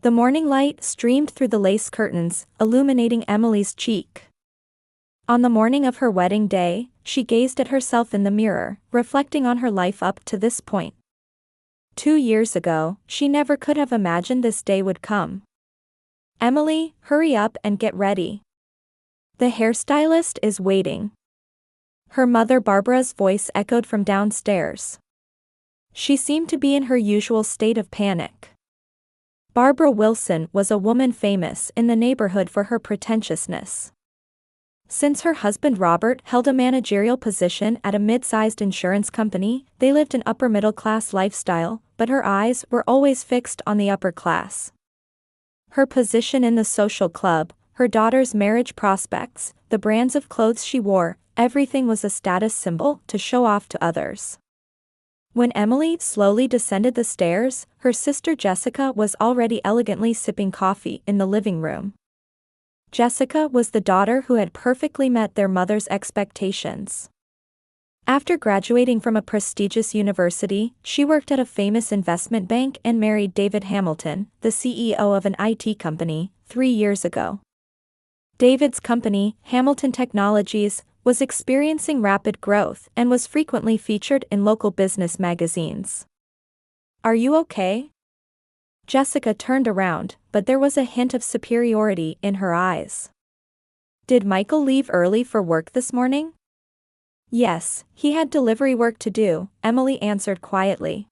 The morning light streamed through the lace curtains, illuminating Emily's cheek. On the morning of her wedding day, she gazed at herself in the mirror, reflecting on her life up to this point. 2 years ago, she never could have imagined this day would come. "Emily, hurry up and get ready. The hairstylist is waiting." Her mother Barbara's voice echoed from downstairs. She seemed to be in her usual state of panic. Barbara Wilson was a woman famous in the neighborhood for her pretentiousness. Since her husband Robert held a managerial position at a mid-sized insurance company, they lived an upper-middle-class lifestyle, but her eyes were always fixed on the upper class. Her position in the social club, her daughter's marriage prospects, the brands of clothes she wore, everything was a status symbol to show off to others. When Emily slowly descended the stairs, her sister Jessica was already elegantly sipping coffee in the living room. Jessica was the daughter who had perfectly met their mother's expectations. After graduating from a prestigious university, she worked at a famous investment bank and married David Hamilton, the CEO of an IT company, 3 years ago. David's company, Hamilton Technologies, was experiencing rapid growth and was frequently featured in local business magazines. "Are you okay?" Jessica turned around, but there was a hint of superiority in her eyes. "Did Michael leave early for work this morning?" "Yes, he had delivery work to do," Emily answered quietly.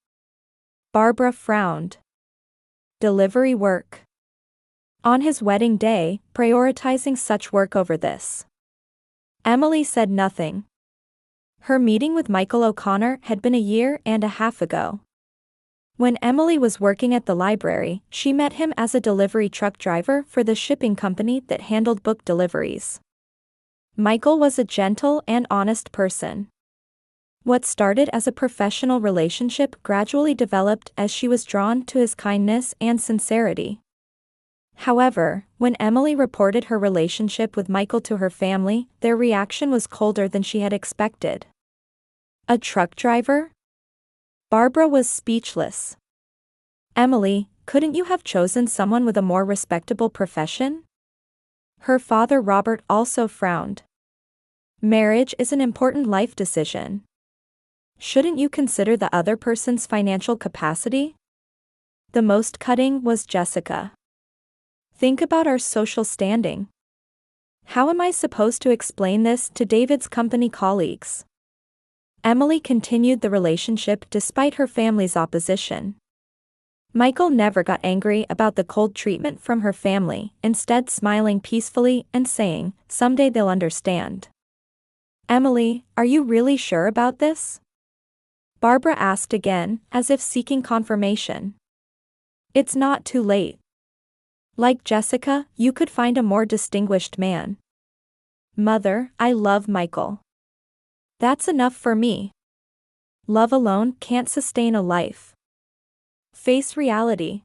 Barbara frowned. Delivery work. On his wedding day, prioritizing such work over this. Emily said nothing. Her meeting with Michael O'Connor had been a year and a half ago. When Emily was working at the library, she met him as a delivery truck driver for the shipping company that handled book deliveries. Michael was a gentle and honest person. What started as a professional relationship gradually developed as she was drawn to his kindness and sincerity. However, when Emily reported her relationship with Michael to her family, their reaction was colder than she had expected. "A truck driver?" Barbara was speechless. "Emily, couldn't you have chosen someone with a more respectable profession?" Her father Robert also frowned. "Marriage is an important life decision. Shouldn't you consider the other person's financial capacity?" The most cutting was Jessica. "Think about our social standing. How am I supposed to explain this to David's company colleagues?" Emily continued the relationship despite her family's opposition. Michael never got angry about the cold treatment from her family, instead smiling peacefully and saying, "Someday they'll understand." "Emily, are you really sure about this?" Barbara asked again, as if seeking confirmation. "It's not too late. Like Jessica, you could find a more distinguished man." "Mother, I love Michael. That's enough for me. Love alone can't sustain a life. Face reality."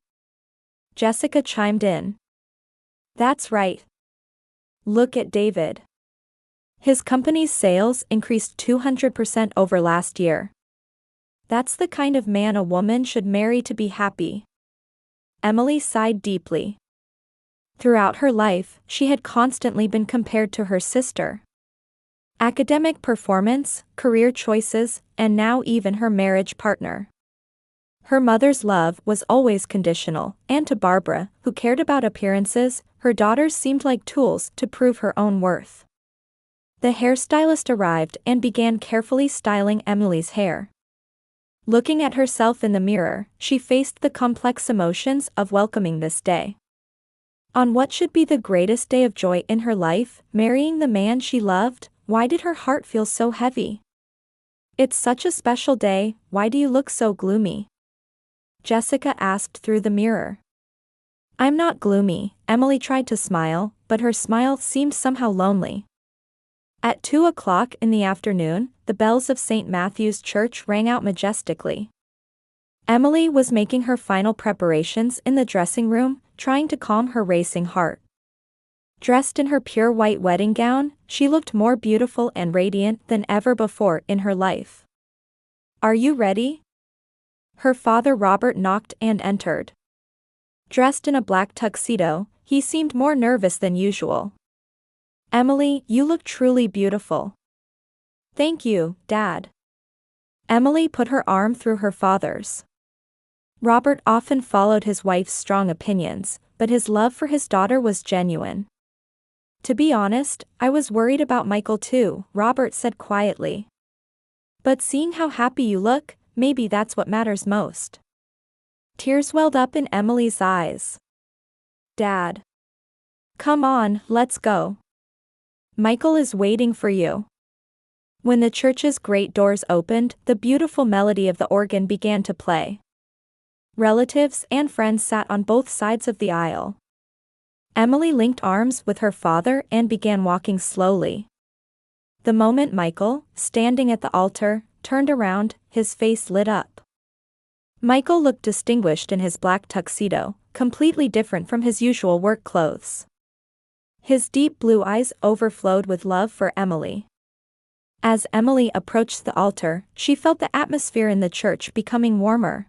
Jessica chimed in. "That's right. Look at David. His company's sales increased 200% over last year. That's the kind of man a woman should marry to be happy." Emily sighed deeply. Throughout her life, she had constantly been compared to her sister. Academic performance, career choices, and now even her marriage partner. Her mother's love was always conditional, and to Barbara, who cared about appearances, her daughters seemed like tools to prove her own worth. The hairstylist arrived and began carefully styling Emily's hair. Looking at herself in the mirror, she faced the complex emotions of welcoming this day. On what should be the greatest day of joy in her life, marrying the man she loved, why did her heart feel so heavy? "It's such a special day, why do you look so gloomy?" Jessica asked through the mirror. "I'm not gloomy," Emily tried to smile, but her smile seemed somehow lonely. At 2 o'clock in the afternoon, the bells of St. Matthew's Church rang out majestically. Emily was making her final preparations in the dressing room, trying to calm her racing heart. Dressed in her pure white wedding gown, she looked more beautiful and radiant than ever before in her life. "Are you ready?" Her father Robert knocked and entered. Dressed in a black tuxedo, he seemed more nervous than usual. "Emily, you look truly beautiful." "Thank you, Dad." Emily put her arm through her father's. Robert often followed his wife's strong opinions, but his love for his daughter was genuine. "To be honest, I was worried about Michael too," Robert said quietly. "But seeing how happy you look, maybe that's what matters most." Tears welled up in Emily's eyes. "Dad. Come on, let's go. Michael is waiting for you." When the church's great doors opened, the beautiful melody of the organ began to play. Relatives and friends sat on both sides of the aisle. Emily linked arms with her father and began walking slowly. The moment Michael, standing at the altar, turned around, his face lit up. Michael looked distinguished in his black tuxedo, completely different from his usual work clothes. His deep blue eyes overflowed with love for Emily. As Emily approached the altar, she felt the atmosphere in the church becoming warmer.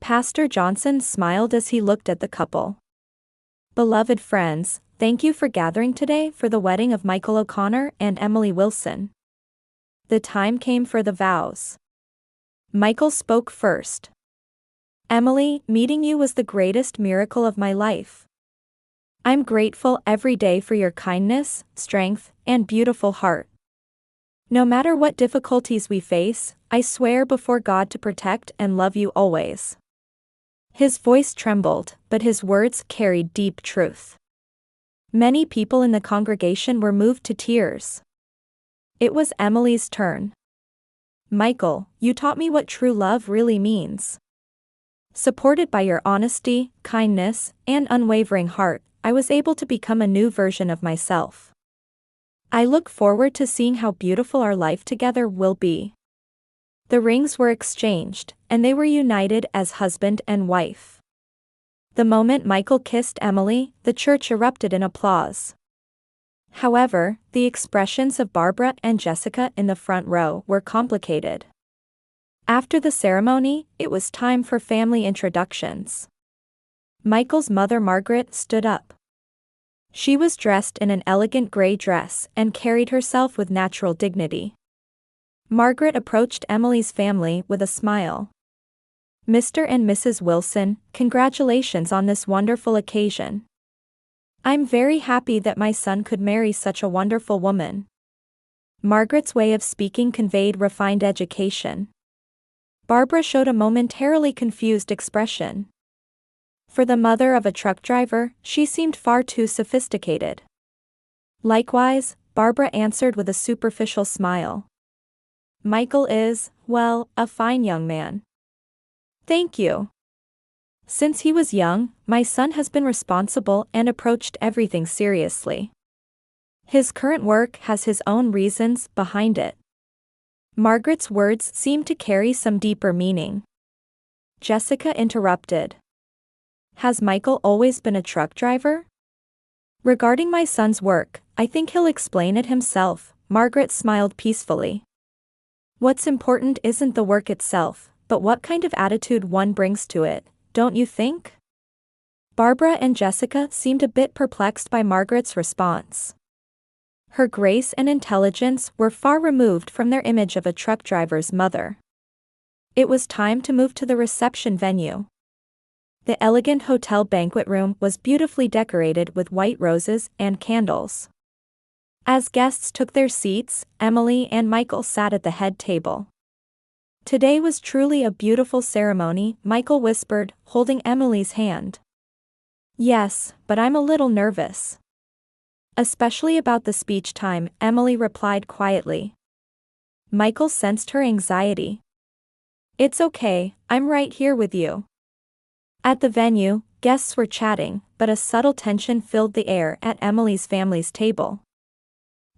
Pastor Johnson smiled as he looked at the couple. "Beloved friends, thank you for gathering today for the wedding of Michael O'Connor and Emily Wilson. The time came for the vows." Michael spoke first. "Emily, meeting you was the greatest miracle of my life. I'm grateful every day for your kindness, strength, and beautiful heart. No matter what difficulties we face, I swear before God to protect and love you always." His voice trembled, but his words carried deep truth. Many people in the congregation were moved to tears. It was Emily's turn. "Michael, you taught me what true love really means. Supported by your honesty, kindness, and unwavering heart, I was able to become a new version of myself. I look forward to seeing how beautiful our life together will be." The rings were exchanged, and they were united as husband and wife. The moment Michael kissed Emily, the church erupted in applause. However, the expressions of Barbara and Jessica in the front row were complicated. After the ceremony, it was time for family introductions. Michael's mother Margaret stood up. She was dressed in an elegant gray dress and carried herself with natural dignity. Margaret approached Emily's family with a smile. "Mr. and Mrs. Wilson, congratulations on this wonderful occasion. I'm very happy that my son could marry such a wonderful woman." Margaret's way of speaking conveyed refined education. Barbara showed a momentarily confused expression. For the mother of a truck driver, she seemed far too sophisticated. Likewise, Barbara answered with a superficial smile. "Michael is, well, a fine young man." "Thank you. Since he was young, my son has been responsible and approached everything seriously. His current work has his own reasons behind it." Margaret's words seemed to carry some deeper meaning. Jessica interrupted. "Has Michael always been a truck driver?" "Regarding my son's work, I think he'll explain it himself," Margaret smiled peacefully. "What's important isn't the work itself, but what kind of attitude one brings to it, don't you think?" Barbara and Jessica seemed a bit perplexed by Margaret's response. Her grace and intelligence were far removed from their image of a truck driver's mother. It was time to move to the reception venue. The elegant hotel banquet room was beautifully decorated with white roses and candles. As guests took their seats, Emily and Michael sat at the head table. "Today was truly a beautiful ceremony," Michael whispered, holding Emily's hand. "Yes, but I'm a little nervous. Especially about the speech time," Emily replied quietly. Michael sensed her anxiety. "It's okay, I'm right here with you." At the venue, guests were chatting, but a subtle tension filled the air at Emily's family's table.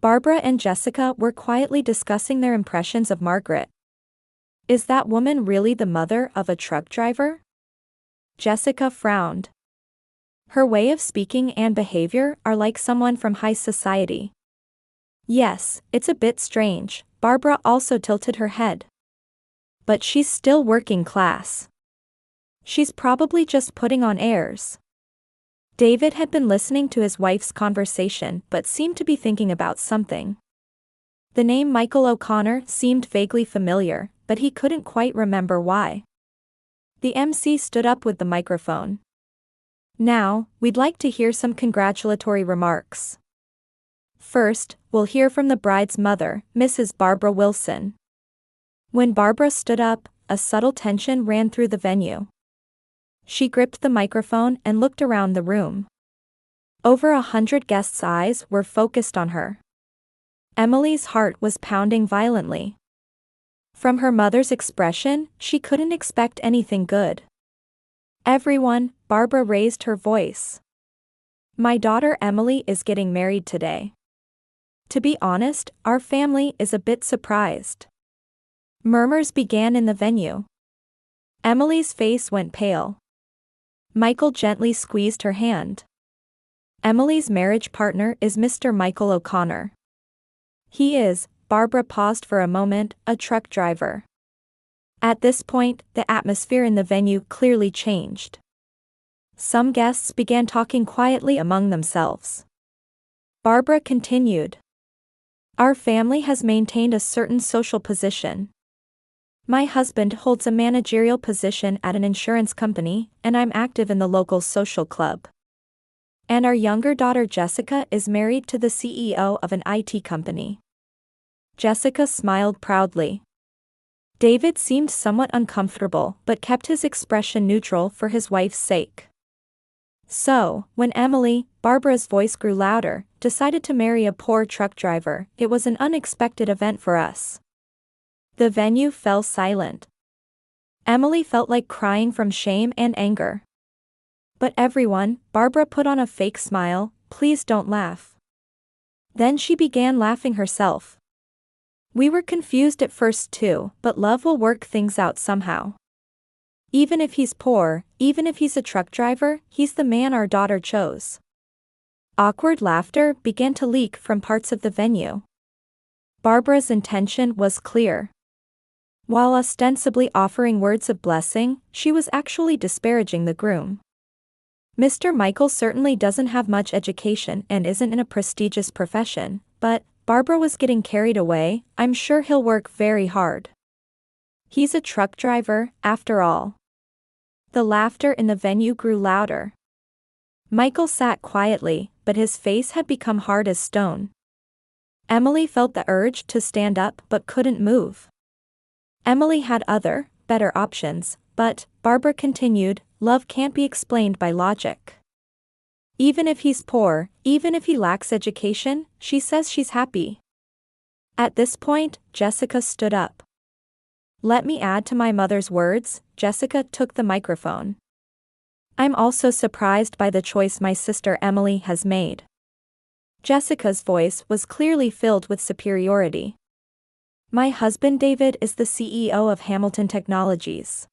Barbara and Jessica were quietly discussing their impressions of Margaret. "Is that woman really the mother of a truck driver?" Jessica frowned. "Her way of speaking and behavior are like someone from high society." "Yes, it's a bit strange," Barbara also tilted her head. "But she's still working class. She's probably just putting on airs. David had been listening to his wife's conversation but seemed to be thinking about something. The name Michael O'Connor seemed vaguely familiar, but he couldn't quite remember why. The MC stood up with the microphone. Now, we'd like to hear some congratulatory remarks. First, we'll hear from the bride's mother, Mrs. Barbara Wilson. When Barbara stood up, a subtle tension ran through the venue. She gripped the microphone and looked around the room. Over 100 guests' eyes were focused on her. Emily's heart was pounding violently. From her mother's expression, she couldn't expect anything good. Everyone, Barbara raised her voice. My daughter Emily is getting married today. To be honest, our family is a bit surprised. Murmurs began in the venue. Emily's face went pale. Michael gently squeezed her hand. Emily's marriage partner is Mr. Michael O'Connor. He is, Barbara paused for a moment, a truck driver. At this point, the atmosphere in the venue clearly changed. Some guests began talking quietly among themselves. Barbara continued. Our family has maintained a certain social position. My husband holds a managerial position at an insurance company, and I'm active in the local social club. And our younger daughter Jessica is married to the CEO of an IT company. Jessica smiled proudly. David seemed somewhat uncomfortable but kept his expression neutral for his wife's sake. So, when Emily, Barbara's voice grew louder, decided to marry a poor truck driver, it was an unexpected event for us. The venue fell silent. Emily felt like crying from shame and anger. But everyone, Barbara put on a fake smile, please don't laugh. Then she began laughing herself. We were confused at first too, but love will work things out somehow. Even if he's poor, even if he's a truck driver, he's the man our daughter chose. Awkward laughter began to leak from parts of the venue. Barbara's intention was clear. While ostensibly offering words of blessing, she was actually disparaging the groom. Mr. Michael certainly doesn't have much education and isn't in a prestigious profession, but, Barbara was getting carried away, I'm sure he'll work very hard. He's a truck driver, after all. The laughter in the venue grew louder. Michael sat quietly, but his face had become hard as stone. Emily felt the urge to stand up but couldn't move. Emily had other, better options, but, Barbara continued, love can't be explained by logic. Even if he's poor, even if he lacks education, she says she's happy. At this point, Jessica stood up. Let me add to my mother's words, Jessica took the microphone. I'm also surprised by the choice my sister Emily has made. Jessica's voice was clearly filled with superiority. My husband David is the CEO of Hamilton Technologies.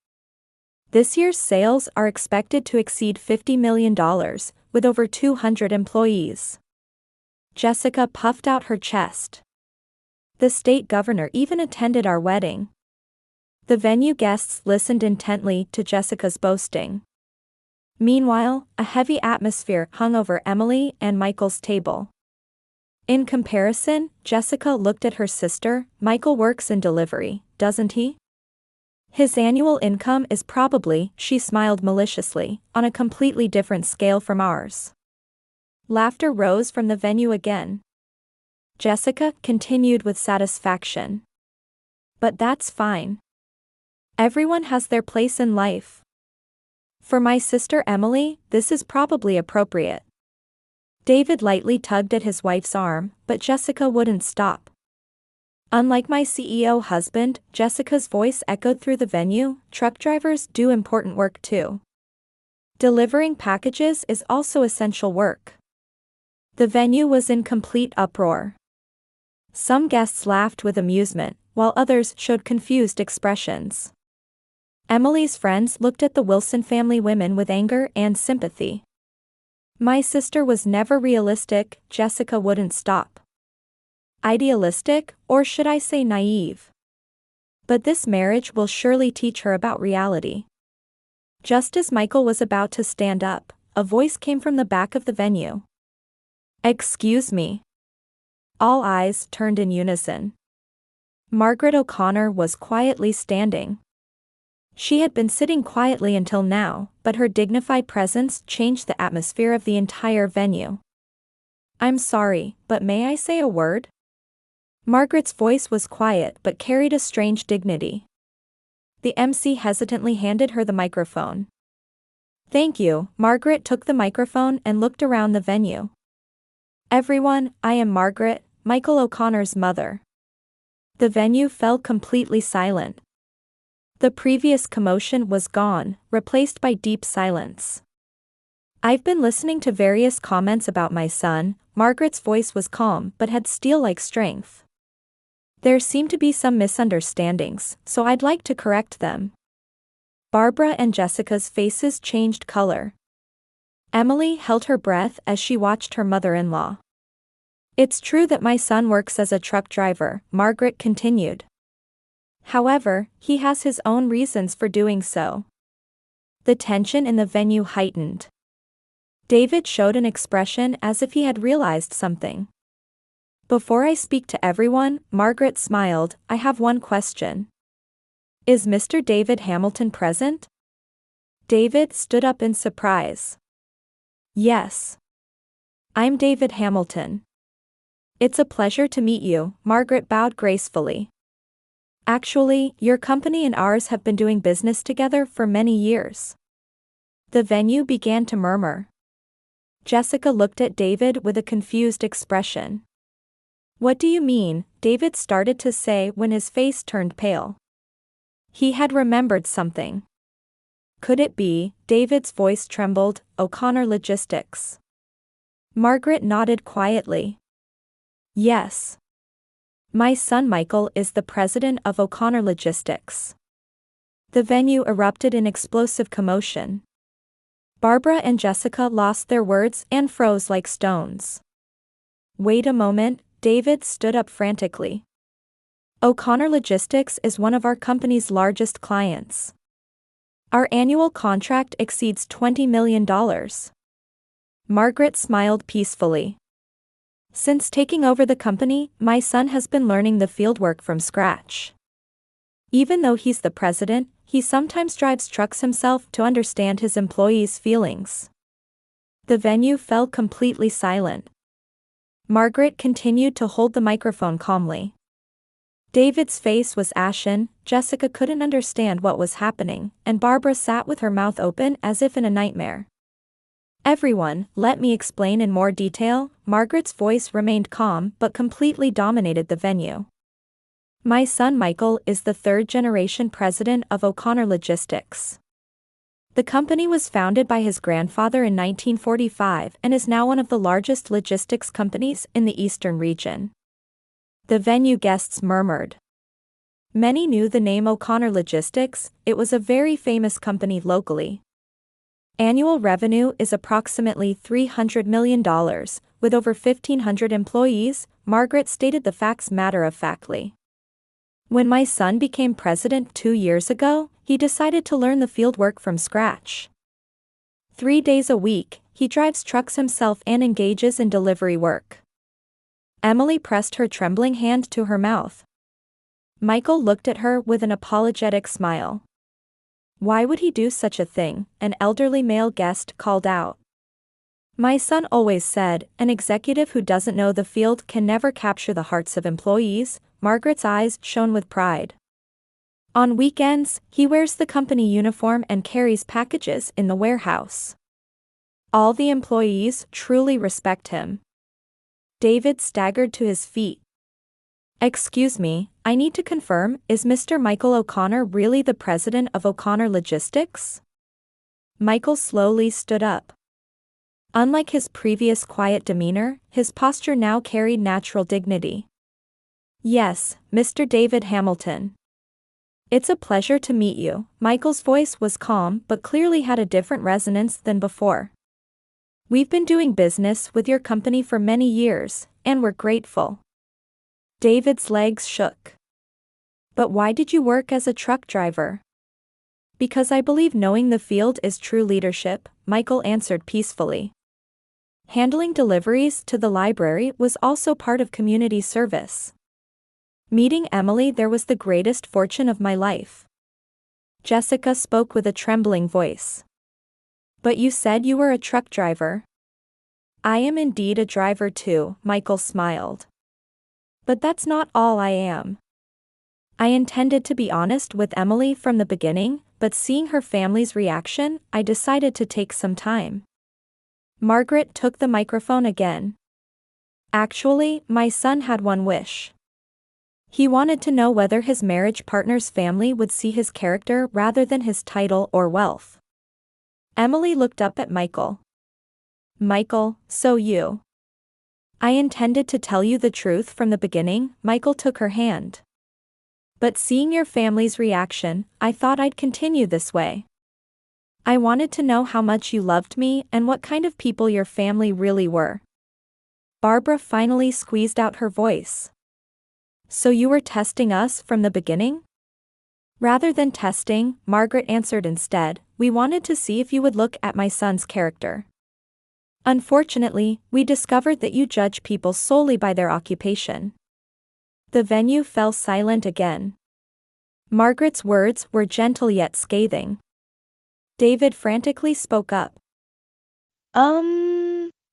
This year's sales are expected to exceed $50 million, with over 200 employees. Jessica puffed out her chest. The state governor even attended our wedding. The venue guests listened intently to Jessica's boasting. Meanwhile, a heavy atmosphere hung over Emily and Michael's table. In comparison, Jessica looked at her sister. Michael works in delivery, doesn't he? His annual income is probably, she smiled maliciously, on a completely different scale from ours. Laughter rose from the venue again. Jessica continued with satisfaction. But that's fine. Everyone has their place in life. For my sister Emily, this is probably appropriate. David lightly tugged at his wife's arm, but Jessica wouldn't stop. Unlike my CEO husband, Jessica's voice echoed through the venue, truck drivers do important work too. Delivering packages is also essential work. The venue was in complete uproar. Some guests laughed with amusement, while others showed confused expressions. Emily's friends looked at the Wilson family women with anger and sympathy. My sister was never realistic, Jessica wouldn't stop. Idealistic, or should I say naive? But this marriage will surely teach her about reality. Just as Michael was about to stand up, a voice came from the back of the venue. "Excuse me." All eyes turned in unison. Margaret O'Connor was quietly standing. She had been sitting quietly until now, but her dignified presence changed the atmosphere of the entire venue. "I'm sorry, but may I say a word?" Margaret's voice was quiet but carried a strange dignity. The MC hesitantly handed her the microphone. "Thank you." Margaret took the microphone and looked around the venue. "Everyone, I am Margaret, Michael O'Connor's mother." The venue fell completely silent. The previous commotion was gone, replaced by deep silence. "I've been listening to various comments about my son." Margaret's voice was calm but had steel-like strength. "There seem to be some misunderstandings, so I'd like to correct them." Barbara and Jessica's faces changed color. Emily held her breath as she watched her mother-in-law. "It's true that my son works as a truck driver," Margaret continued. "However, he has his own reasons for doing so." The tension in the venue heightened. David showed an expression as if he had realized something. "Before I speak to everyone," Margaret smiled, "I have one question. Is Mr. David Hamilton present?" David stood up in surprise. "Yes. I'm David Hamilton." "It's a pleasure to meet you." Margaret bowed gracefully. "Actually, your company and ours have been doing business together for many years." The venue began to murmur. Jessica looked at David with a confused expression. "What do you mean?" David started to say when his face turned pale. He had remembered something. Could it be? David's voice trembled. "O'Connor Logistics." Margaret nodded quietly. "Yes. My son Michael is the president of O'Connor Logistics." The venue erupted in explosive commotion. Barbara and Jessica lost their words and froze like stones. "Wait a moment." David stood up frantically. "O'Connor Logistics is one of our company's largest clients. Our annual contract exceeds $20 million. Margaret smiled peacefully. "Since taking over the company, my son has been learning the fieldwork from scratch. Even though he's the president, he sometimes drives trucks himself to understand his employees' feelings." The venue fell completely silent. Margaret continued to hold the microphone calmly. David's face was ashen, Jessica couldn't understand what was happening, and Barbara sat with her mouth open as if in a nightmare. "Everyone, let me explain in more detail." Margaret's voice remained calm but completely dominated the venue. "My son Michael is the third-generation president of O'Connor Logistics. The company was founded by his grandfather in 1945 and is now one of the largest logistics companies in the eastern region." The venue guests murmured. Many knew the name O'Connor Logistics. It was a very famous company locally. Annual revenue is approximately $300 million, with over 1,500 employees. Margaret stated the facts matter-of-factly. "When my son became president 2 years ago, he decided to learn the fieldwork from scratch. 3 days a week, he drives trucks himself and engages in delivery work." Emily pressed her trembling hand to her mouth. Michael looked at her with an apologetic smile. "Why would he do such a thing?" an elderly male guest called out. "My son always said, an executive who doesn't know the field can never capture the hearts of employees." Margaret's eyes shone with pride. "On weekends, he wears the company uniform and carries packages in the warehouse. All the employees truly respect him." David staggered to his feet. "Excuse me, I need to confirm, is Mr. Michael O'Connor really the president of O'Connor Logistics?" Michael slowly stood up. Unlike his previous quiet demeanor, his posture now carried natural dignity. "Yes, Mr. David Hamilton. It's a pleasure to meet you." Michael's voice was calm but clearly had a different resonance than before. "We've been doing business with your company for many years, and we're grateful." David's legs shook. "But why did you work as a truck driver?" Because I believe knowing the field is true leadership, Michael answered peacefully. Handling deliveries to the library was also part of community service. Meeting Emily there was the greatest fortune of my life. Jessica spoke with a trembling voice. But you said you were a truck driver. I am indeed a driver too, Michael smiled. But that's not all I am. I intended to be honest with Emily from the beginning, but seeing her family's reaction, I decided to take some time. Margaret took the microphone again. Actually, my son had one wish. He wanted to know whether his marriage partner's family would see his character rather than his title or wealth. Emily looked up at Michael. Michael, so you. I intended to tell you the truth from the beginning, Michael took her hand. But seeing your family's reaction, I thought I'd continue this way. I wanted to know how much you loved me and what kind of people your family really were. Barbara finally squeezed out her voice. So you were testing us from the beginning? Rather than testing, Margaret answered instead, we wanted to see if you would look at my son's character. Unfortunately, we discovered that you judge people solely by their occupation. The venue fell silent again. Margaret's words were gentle yet scathing. David frantically spoke up.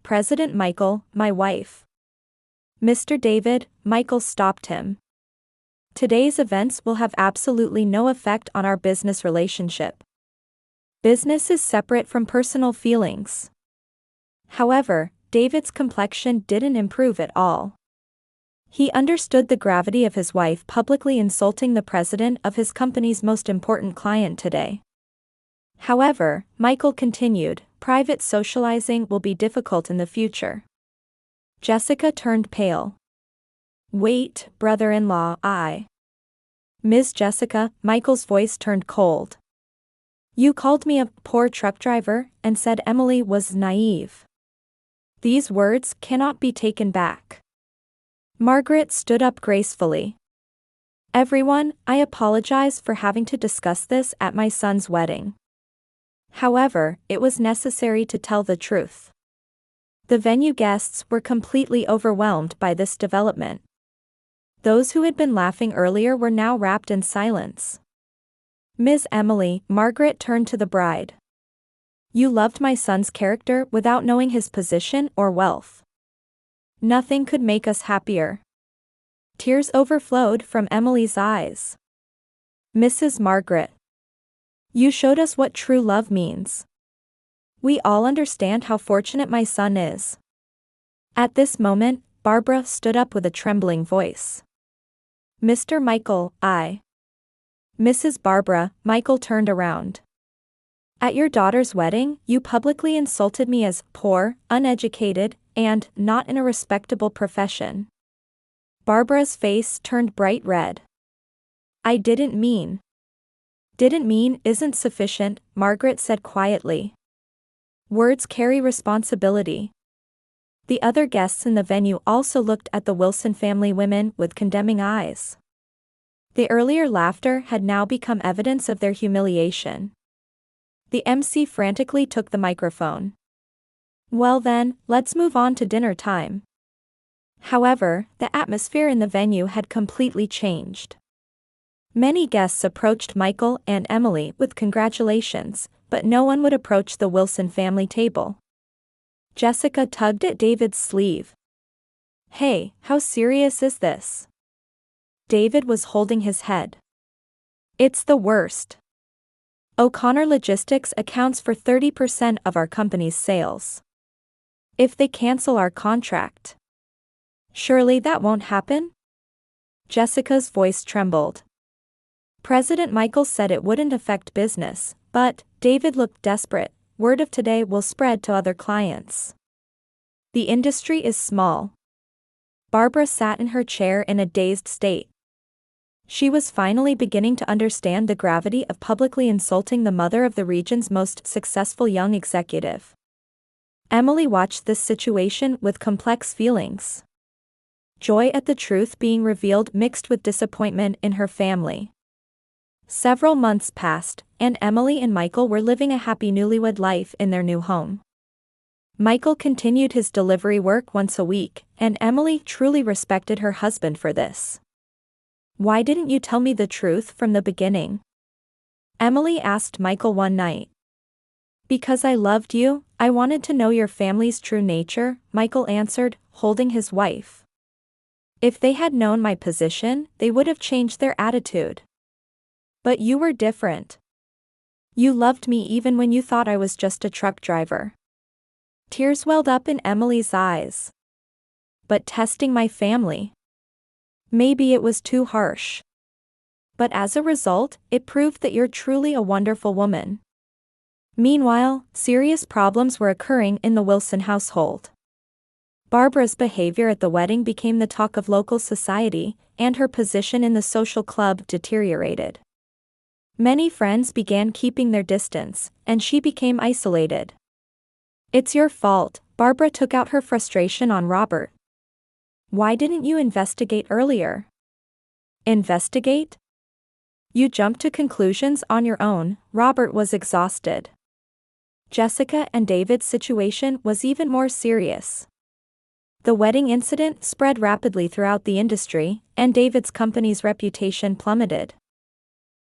President Michael, my wife. Mr. David, Michael stopped him. Today's events will have absolutely no effect on our business relationship. Business is separate from personal feelings. However, David's complexion didn't improve at all. He understood the gravity of his wife publicly insulting the president of his company's most important client today. However, Michael continued, private socializing will be difficult in the future. Jessica turned pale. Wait, brother-in-law, Ms. Jessica, Michael's voice turned cold. You called me a poor truck driver and said Emily was naive. These words cannot be taken back. Margaret stood up gracefully. Everyone, I apologize for having to discuss this at my son's wedding. However, it was necessary to tell the truth. The venue guests were completely overwhelmed by this development. Those who had been laughing earlier were now wrapped in silence. Ms. Emily, Margaret turned to the bride. You loved my son's character without knowing his position or wealth. Nothing could make us happier. Tears overflowed from Emily's eyes. Mrs. Margaret. You showed us what true love means. We all understand how fortunate my son is. At this moment, Barbara stood up with a trembling voice. Mr. Michael, Mrs. Barbara, Michael turned around. At your daughter's wedding, you publicly insulted me as poor, uneducated, and not in a respectable profession. Barbara's face turned bright red. I didn't mean isn't sufficient, Margaret said quietly. Words carry responsibility. The other guests in the venue also looked at the Wilson family women with condemning eyes. The earlier laughter had now become evidence of their humiliation. The MC frantically took the microphone. Well then, let's move on to dinner time. However, the atmosphere in the venue had completely changed. Many guests approached Michael and Emily with congratulations, but no one would approach the Wilson family table. Jessica tugged at David's sleeve. Hey, how serious is this? David was holding his head. It's the worst. O'Connor Logistics accounts for 30% of our company's sales. If they cancel our contract. Surely that won't happen? Jessica's voice trembled. President Michael said it wouldn't affect business, but David looked desperate. Word of today will spread to other clients. The industry is small. Barbara sat in her chair in a dazed state. She was finally beginning to understand the gravity of publicly insulting the mother of the region's most successful young executive. Emily watched this situation with complex feelings. Joy at the truth being revealed mixed with disappointment in her family. Several months passed, and Emily and Michael were living a happy newlywed life in their new home. Michael continued his delivery work once a week, and Emily truly respected her husband for this. "Why didn't you tell me the truth from the beginning?" Emily asked Michael one night. "Because I loved you, I wanted to know your family's true nature," Michael answered, holding his wife. "If they had known my position, they would have changed their attitude. But you were different. You loved me even when you thought I was just a truck driver." Tears welled up in Emily's eyes. "But testing my family. Maybe it was too harsh. But as a result, it proved that you're truly a wonderful woman." Meanwhile, serious problems were occurring in the Wilson household. Barbara's behavior at the wedding became the talk of local society, and her position in the social club deteriorated. Many friends began keeping their distance, and she became isolated. "It's your fault," Barbara took out her frustration on Robert. "Why didn't you investigate earlier?" "Investigate? You jumped to conclusions on your own." Robert was exhausted. Jessica and David's situation was even more serious. The wedding incident spread rapidly throughout the industry, and David's company's reputation plummeted.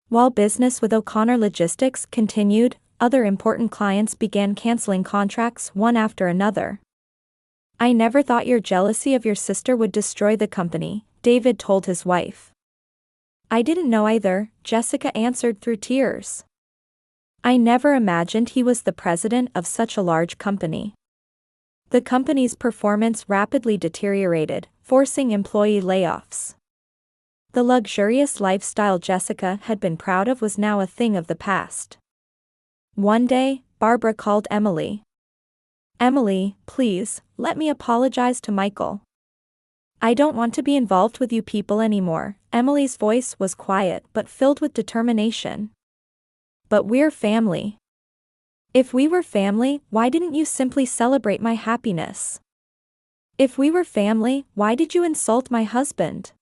While business with O'Connor Logistics continued, other important clients began canceling contracts one after another. "I never thought your jealousy of your sister would destroy the company," David told his wife. "I didn't know either," Jessica answered through tears. "I never imagined he was the president of such a large company." The company's performance rapidly deteriorated, forcing employee layoffs. The luxurious lifestyle Jessica had been proud of was now a thing of the past. One day, Barbara called Emily. "Emily, please, let me apologize to Michael. I don't want to be involved with you people anymore." Emily's voice was quiet but filled with determination. "But we're family. If we were family, why didn't you simply celebrate my happiness? If we were family, why did you insult my husband?"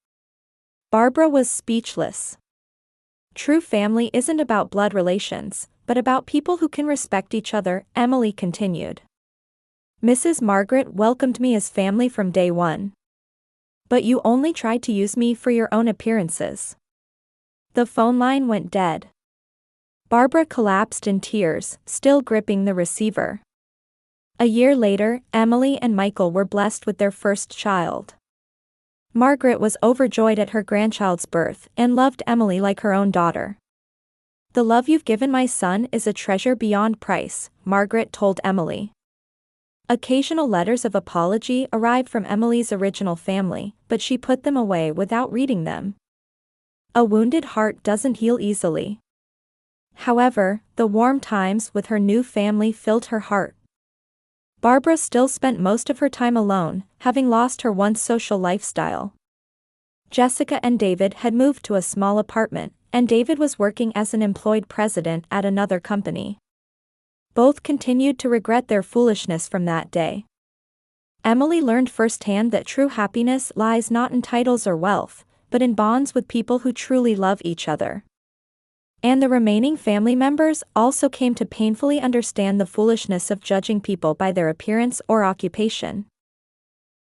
Barbara was speechless. "True family isn't about blood relations, but about people who can respect each other," Emily continued. "Mrs. Margaret welcomed me as family from day one. But you only tried to use me for your own appearances." The phone line went dead. Barbara collapsed in tears, still gripping the receiver. A year later, Emily and Michael were blessed with their first child. Margaret was overjoyed at her grandchild's birth and loved Emily like her own daughter. "The love you've given my son is a treasure beyond price," Margaret told Emily. Occasional letters of apology arrived from Emily's original family, but she put them away without reading them. A wounded heart doesn't heal easily. However, the warm times with her new family filled her heart. Barbara still spent most of her time alone, having lost her once social lifestyle. Jessica and David had moved to a small apartment, and David was working as an employed president at another company. Both continued to regret their foolishness from that day. Emily learned firsthand that true happiness lies not in titles or wealth, but in bonds with people who truly love each other. And the remaining family members also came to painfully understand the foolishness of judging people by their appearance or occupation.